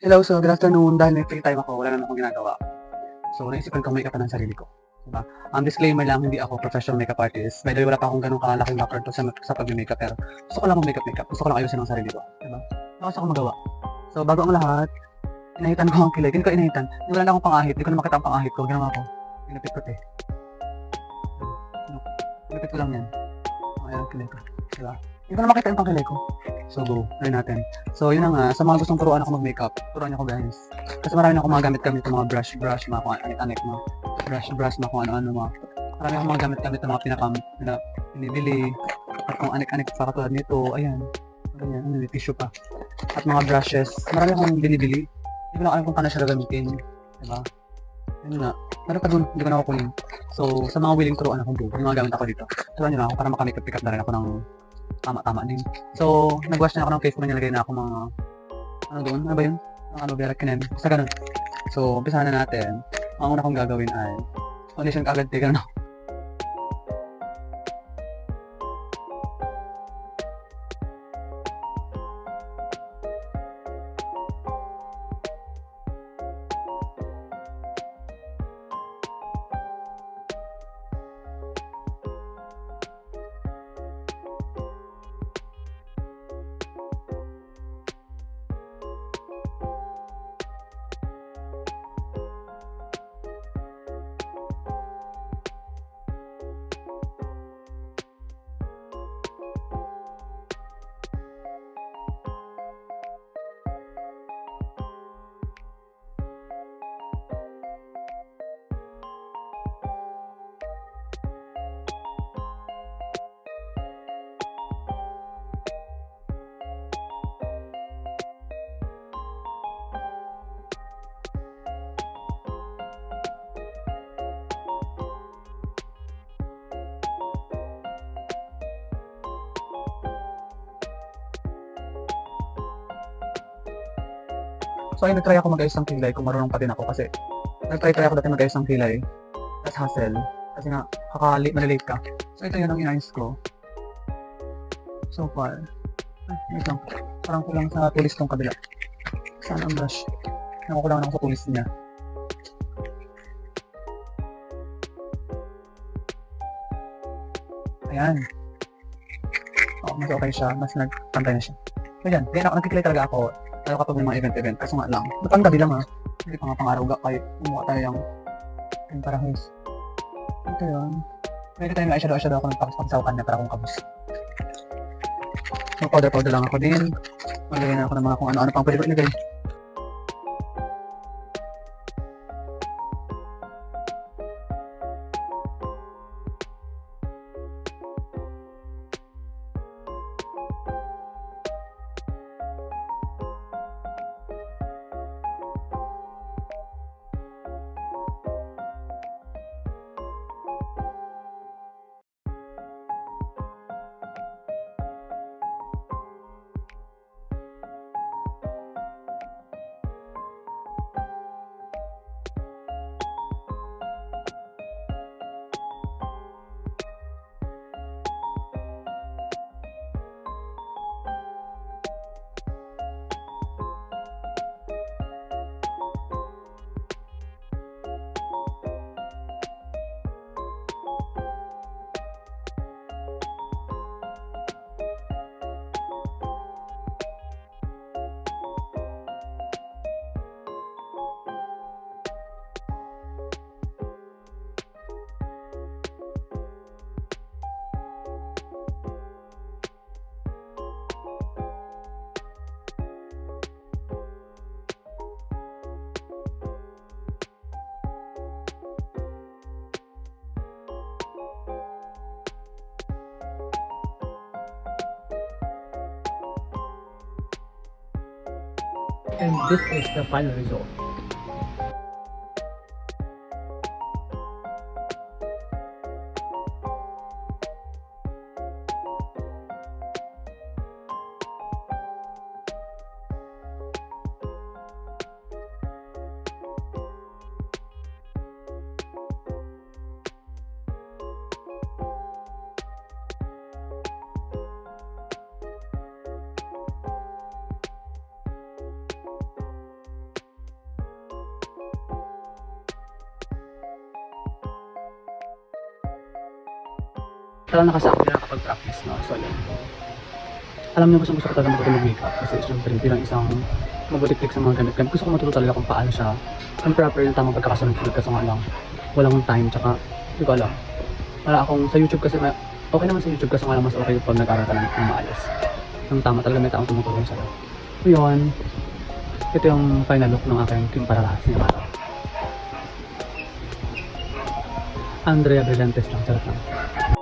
Hello, so good afternoon. Dahil may free time ako, wala naman akong ginagawa. So, naisipan kong make-up ng sarili ko. Diba? Disclaimer lang, hindi ako professional makeup artist. By the way, wala pa akong ganun kalaking background to sa pag-makeup, pero gusto ko lang makeup. Gusto ko lang ayusin ang sarili ko. Diba? Wala kasi akong magawa. So, bago ang lahat, inahitan ko ang kilay. Hindi ko inahitan. Wala na akong pangahit. Hindi ko na makita ang pangahit ko. Ginawa ko. Pinapit ko eh. Pinapit ko lang yan. Ayan ang kilay ko. Diba? Hindi ko na makita yung pangkilay ko. So, go. Try natin. So, yun na nga. Sa mga gustong turuan ako mag-makeup, turuan niyo ako guys. Kasi marami na akong mga gamit-gamit ng mga brush, mga kung anik-anik, mga brush, mga kung ano-ano, mga marami akong mga gamit-gamit ng mga na binibili. At kung anik-anik pa katulad nito, ayan. Ganyan, may tissue pa. At mga brushes, marami akong binibili. Hindi ko na alam kung paano siya gagamitin. Diba? Yun nga. Meron pa dun, hindi ko na kukunin. So, sa mga willing turuan ako doon, yung mga gamit ako dito. Turuan nyo na ako para makamake-up na rin ako ng tama-tama din. So, nag-wash na ako ng face ko, nilagay na ako mga, ano doon, ano ba yun? Ang aloe vera kinem. Basta ganun. So, umpisahan na natin. Ang una kong gagawin ay, foundation ka agad, ganun ako. So, ayun, nag-try ako mag-ayos ng kilay kung marunong pa din ako kasi nag-try ako dati mag-ayos ng kilay. That's hassle. Kasi nga, malilate ka. So, ito yun ang inayos ko. So far. Ay, wait lang. Parang kulang sa tulis tong kabila. Saan ang brush? Nakukulangan ako sa tulis niya. Ayan. Oh, mas okay siya. Mas nagpantay na siya. So, yan. Ganyan ako. Nagkikilay talaga ako. Lalo kapag may mga event. Kaso nga lang. Napang gabi lang ha. Hindi pa nga pang-araw ga. Kahit umuha tayo yung parahos. Ito yun. Pwede tayo may eyeshadow ako nagpakaspasaw kanya para akong kabus. So, powder lang ako din. Maglagay na ako ng mga kung ano-ano pang pwede ko ilagay. And this is the final result. Talagang nakasa ako nakakapag-practice na. So, yun. Alam niyo, gusto ko talaga matuto mag-makeup kasi syempre bilang isang mabutik-tik sa mga gamit. Gusto ko matuto talaga kung paano siya ang proper yung tamang pagkakasunod-sunod kasi nga lang walang time tsaka hindi ko alam. Wala akong sa YouTube kasi okay naman sa YouTube kasi nga lang mas okay pag nag-aral ka ng maayos. Yung tama talaga may taong tumutulong sa'yo. So yun, ito yung final look ng aking team para lahat ngayong araw. Andrea Brillantes lang, charot lang.